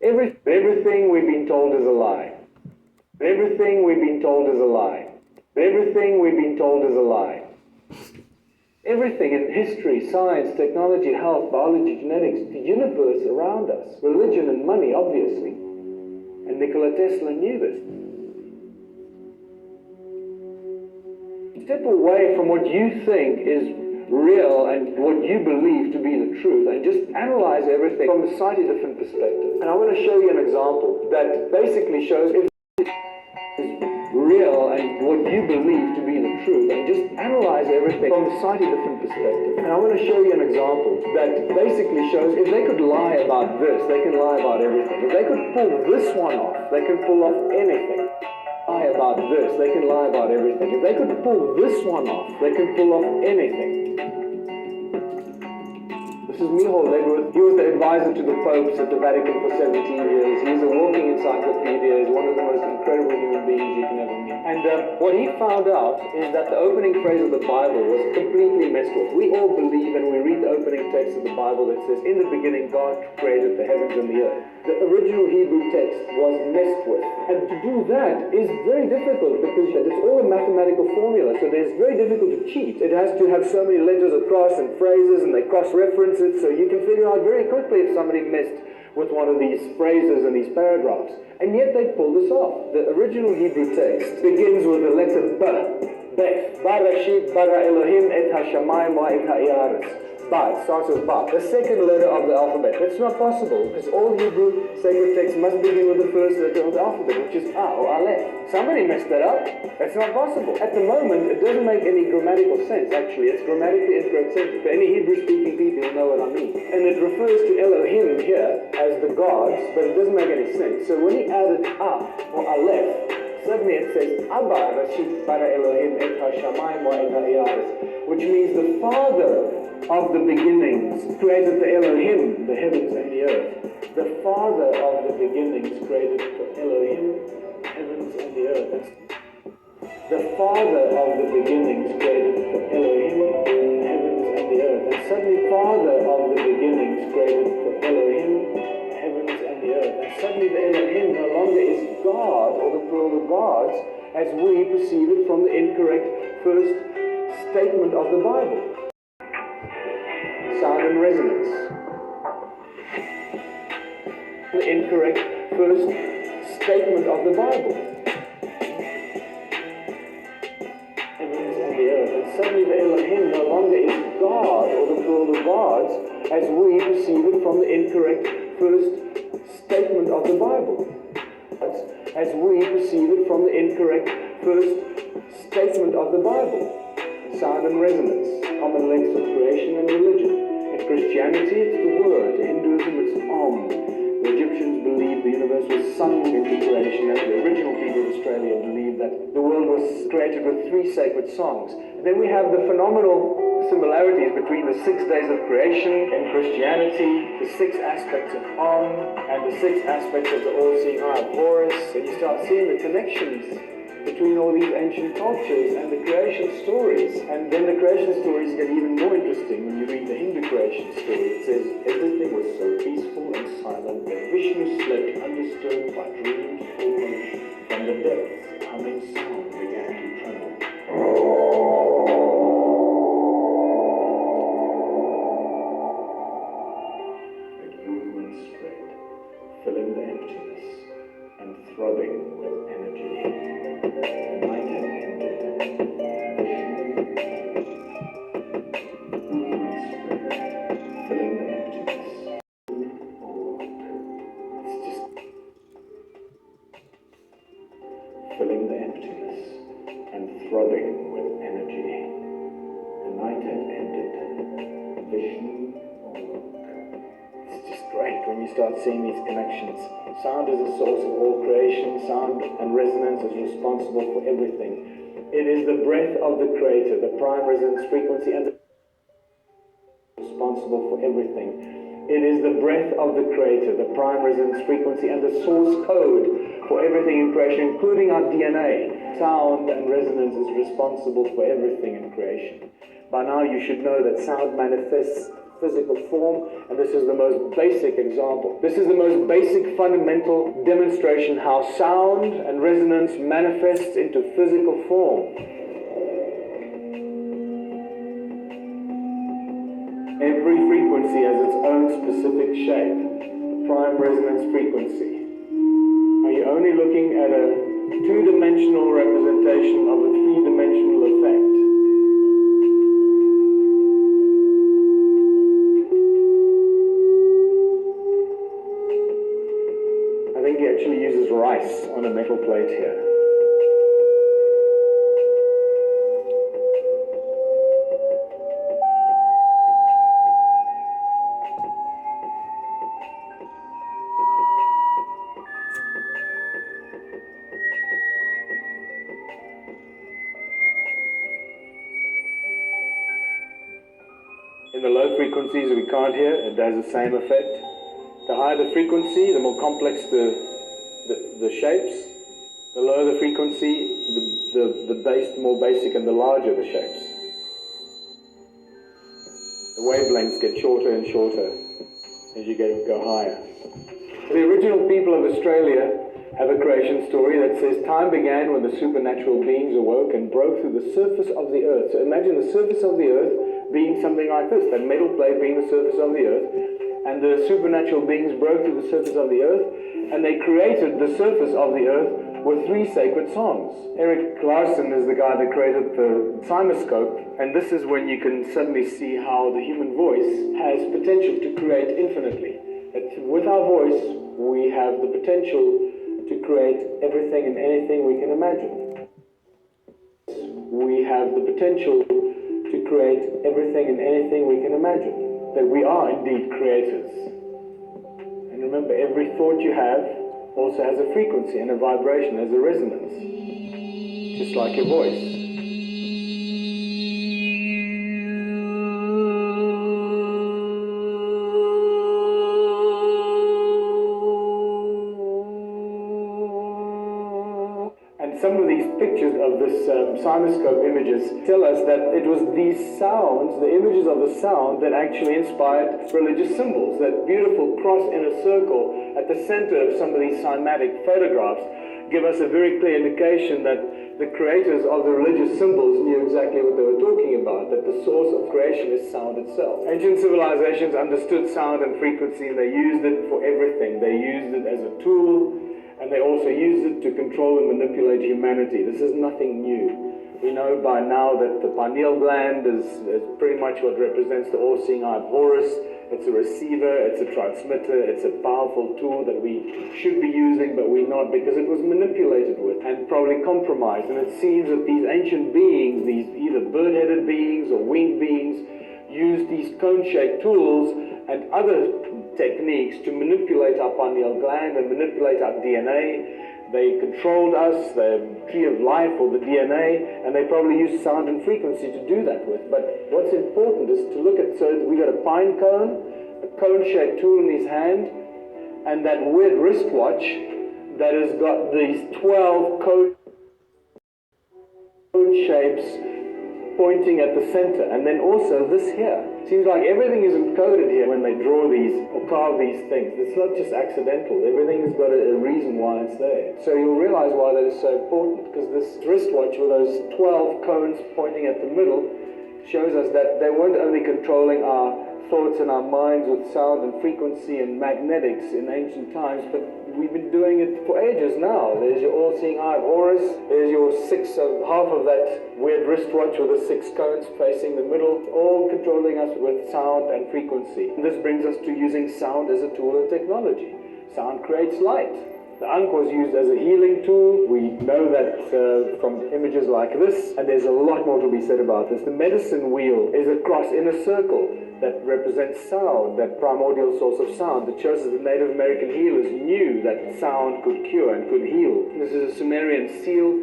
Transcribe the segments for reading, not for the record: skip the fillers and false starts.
Everything we've been told is a lie. Everything we've been told is a lie. Everything we've been told is a lie. Everything in history, science, technology, health, biology, genetics, the universe around us, religion and money, obviously. And Nikola Tesla knew this. Step away from what you think is real and what you believe to be the truth and just analyze everything from a slightly different perspective. And I want to show you an example that basically shows if it is real and what you believe to be the truth and just analyze everything from a slightly different perspective. And I want to show you an example that basically shows if they could lie about this, they can lie about everything. If they could pull this one off, they can pull off anything. Lie about this, they can lie about everything. If they could pull this one off, they can pull off anything. This is Michal Ledworth. He was the advisor to the popes at the Vatican for 17 years. He's a walking encyclopedia. He's one of the most incredible human beings you can ever meet. And what he found out is that the opening phrase of the Bible was completely messed with. We all believe and we read the opening text of the Bible that says, in the beginning God created the heavens and the earth. The original Hebrew text was messed with. And to do that is very difficult because it's all a mathematical formula, so it's very difficult to cheat. It has to have so many letters across and phrases and they cross-reference it, so you can figure out very quickly if somebody messed with one of these phrases and these paragraphs. And yet they pull this off. The original Hebrew text begins with the letter B. Beth. Barashit bara Elohim et hashamayim wa et ha'aretz. Ba, it starts with Ba, the second letter of the alphabet. That's not possible, because all Hebrew sacred texts must begin with the first letter of the alphabet, which is A or Aleph. Somebody messed that up. That's not possible. At the moment, it doesn't make any grammatical sense, actually. It's grammatically incorrect sentence. For any Hebrew-speaking people, you'll know what I mean. And it refers to Elohim here as the gods, but it doesn't make any sense. So when he added A or Aleph, suddenly it says, Abba Rashit bara Elohim et hashamayim wa et ha'aretz, which means the Father of the beginnings created the Elohim, the heavens and the earth. The Father of the beginnings created the Elohim, heavens and the earth. The Father of the beginnings created the Elohim, heavens and the earth. And suddenly Father of the beginnings created the Elohim, heavens and the earth. And suddenly the Elohim no longer is God, or the plural of gods, as we perceive it from the incorrect first statement of the Bible. Sound and resonance. The incorrect first statement of the Bible. Heavens and the earth. And suddenly the Elohim no longer is God, or the plural of gods, as we perceive it from the incorrect first statement of the Bible. As we perceive it from the incorrect first statement of the Bible. Sound and resonance. Common links of creation and religion. In Christianity, it's the Word. In Hinduism, it's Om. The Egyptians believed the universe was sung into creation, and the original people of Australia believed that the world was created with 3 sacred songs. And then we have the phenomenal similarities between the 6 days of creation in Christianity, the 6 aspects of Om, and the 6 aspects of the all-seeing eye of Horus, and you start seeing the connections between all these ancient cultures and the creation stories. And then the creation stories get even more interesting when you read the Hindu creation story. It says, everything was so peaceful and silent that Vishnu slept undisturbed by dreams or motion. From the depths, a humming sound began to tremble. It grew and spread, filling the emptiness and throbbing with energy. The night had ended. Grew and spread, filling the emptiness. It's just filling the emptiness and throbbing with energy. The night had ended. Vision awoke. It's just great when you start seeing these connections. Sound is the source of all creation. Sound and resonance is responsible for everything. It is the breath of the Creator, the prime resonance frequency, and the responsible for everything. It is the breath of the Creator, the prime resonance frequency, and the source code for everything in creation, including our DNA. Sound and resonance is responsible for everything in creation. By now you should know that sound manifests physical form, and this is the most basic example. This is the most basic fundamental demonstration how sound and resonance manifests into physical form. Every frequency has its own specific shape, the prime resonance frequency. Are you only looking at a two-dimensional representation of a three-dimensional effect? I think he actually uses rice on a metal plate here. In the low frequencies we can't hear, it does the same effect. The higher the frequency, the more complex the shapes. The lower the frequency, the more basic and the larger the shapes. The wavelengths get shorter and shorter as you go higher. The original people of Australia have a creation story that says time began when the supernatural beings awoke and broke through the surface of the earth. So imagine the surface of the earth being something like this, that metal plate being the surface of the earth, and the supernatural beings broke through the surface of the earth, and they created the surface of the earth with three sacred songs. Erik Larson is the guy that created the cymoscope, and this is when you can suddenly see how the human voice has potential to create infinitely. That with our voice, we have the potential to create everything and anything we can imagine. We have the potential to create everything and anything we can imagine. That we are indeed creators. And remember, every thought you have also has a frequency and a vibration, has a resonance. Just like your voice. Some of these pictures of this cymoscope images tell us that it was these sounds, the images of the sound, that actually inspired religious symbols. That beautiful cross in a circle at the center of some of these cymatic photographs give us a very clear indication that the creators of the religious symbols knew exactly what they were talking about, that the source of creation is sound itself. Ancient civilizations understood sound and frequency, and they used it for everything. They used it as a tool, and they also used it to control and manipulate humanity. This is nothing new. We know by now that the pineal gland is pretty much what represents the all-seeing eye of Horus. It's a receiver, it's a transmitter, it's a powerful tool that we should be using, but we're not, because it was manipulated with and probably compromised. And it seems that these ancient beings, these either bird-headed beings or winged beings, used these cone-shaped tools and other techniques to manipulate our pineal gland and manipulate our DNA. They controlled us, the tree of life or the DNA, and they probably used sound and frequency to do that with. But what's important is to look at, so we got a pine cone, a cone-shaped tool in his hand, and that weird wristwatch that has got these 12 cone shapes pointing at the center, and then also this here. Seems like everything is encoded here when they draw these or carve these things. It's not just accidental. Everything's got a reason why it's there. So you'll realize why that is so important, because this wristwatch with those 12 cones pointing at the middle shows us that they weren't only controlling our thoughts and our minds with sound and frequency and magnetics in ancient times, but we've been doing it for ages now. There's your all-seeing eye of Horus. There's your half of that weird wristwatch with the 6 cones facing the middle, all controlling us with sound and frequency. And this brings us to using sound as a tool of technology. Sound creates light. The Ankh was used as a healing tool. We know that from images like this, and there's a lot more to be said about this. The medicine wheel is a cross in a circle that represents sound, that primordial source of sound, that shows that the Native American healers knew that sound could cure and could heal. This is a Sumerian seal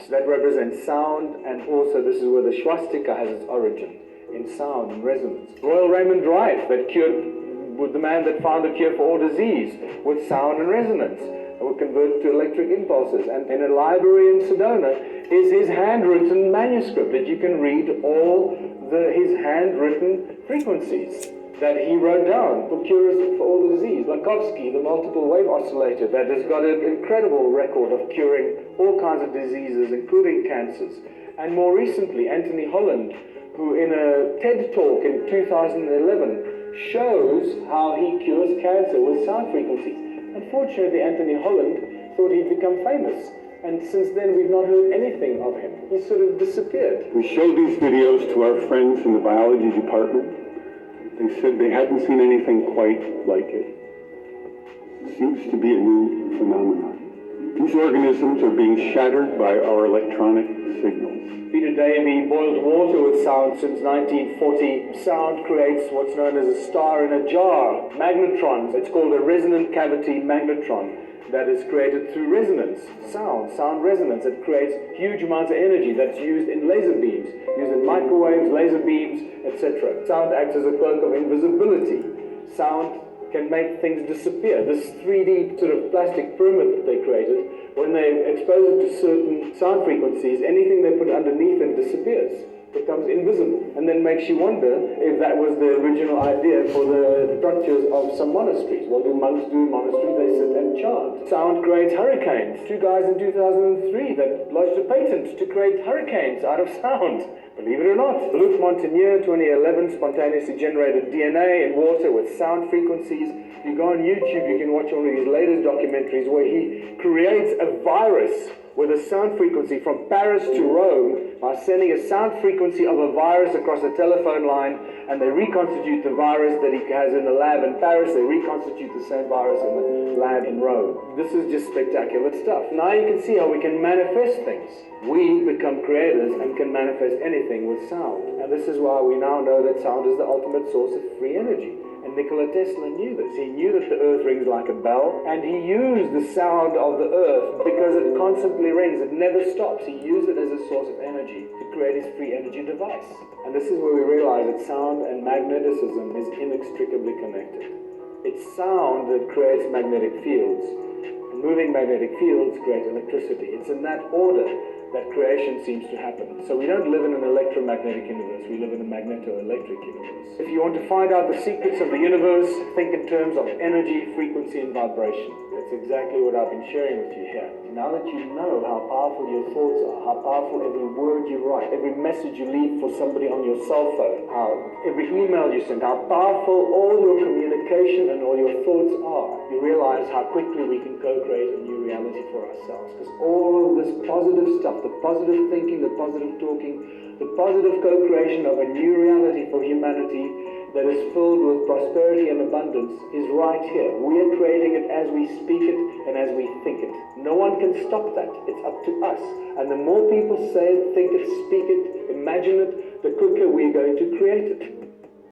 that represents sound, and also this is where the swastika has its origin, in sound and resonance. Royal Raymond Wright, that the man that found a cure for all disease with sound and resonance, were converted to electric impulses. And in a library in Sedona is his handwritten manuscript that you can read all his handwritten frequencies. that he wrote down for cures for all the disease. Lakovsky, the multiple wave oscillator, that has got an incredible record of curing all kinds of diseases, including cancers. And more recently, Anthony Holland, who in a TED talk in 2011 shows how he cures cancer with sound frequencies. Unfortunately, Anthony Holland thought he'd become famous. And since then, we've not heard anything of him. He's sort of disappeared. We showed these videos to our friends in the biology department. They said they hadn't seen anything quite like it. It seems to be a new phenomenon. These organisms are being shattered by our electronic signals. Peter Davey boiled water with sound since 1940. Sound creates what's known as a star in a jar, magnetrons. It's called a resonant cavity magnetron. That is created through resonance, sound resonance. It creates huge amounts of energy that's used in laser beams, used in microwaves, laser beams, etc. Sound acts as a cloak of invisibility. Sound can make things disappear. This 3D sort of plastic pyramid that they created, when they expose it to certain sound frequencies, anything they put underneath it disappears, becomes invisible, and then makes you wonder if that was the original idea for the structures of some monasteries. What do monks do in monasteries? They sit and chant. Sound creates hurricanes. Two guys in 2003 that lodged a patent to create hurricanes out of sound. Believe it or not. Luc Montagnier, 2011, spontaneously generated DNA in water with sound frequencies. If you go on YouTube, you can watch one of his latest documentaries where he creates a virus with a sound frequency from Paris to Rome by sending a sound frequency of a virus across a telephone line, and they reconstitute the virus that he has in the lab in Paris. They reconstitute the same virus in the lab in Rome. This is just spectacular stuff. Now you can see how we can manifest things. We become creators and can manifest anything with sound. And this is why we now know that sound is the ultimate source of free energy. And Nikola Tesla knew this. He knew that the earth rings like a bell, and he used the sound of the earth because it constantly rings. It never stops. He used it as a source of energy to create his free energy device. And this is where we realize that sound and magnetism is inextricably connected. It's sound that creates magnetic fields, and moving magnetic fields create electricity. It's in that order that creation seems to happen. So we don't live in an electromagnetic universe, we live in a magneto-electric universe. If you want to find out the secrets of the universe, think in terms of energy, frequency, and vibration. That's exactly what I've been sharing with you here. Now that you know how powerful your thoughts are, how powerful every word you write, every message you leave for somebody on your cell phone, how every email you send, how powerful all your communication and all your thoughts are, you realize how quickly we can co-create a new reality for ourselves. Because all of this positive stuff, the positive thinking, the positive talking, the positive co-creation of a new reality for humanity that is filled with prosperity and abundance is right here. We are creating it as we speak it and as we think it. No one can stop that. It's up to us. And the more people say it, think it, speak it, imagine it, the quicker we're going to create it.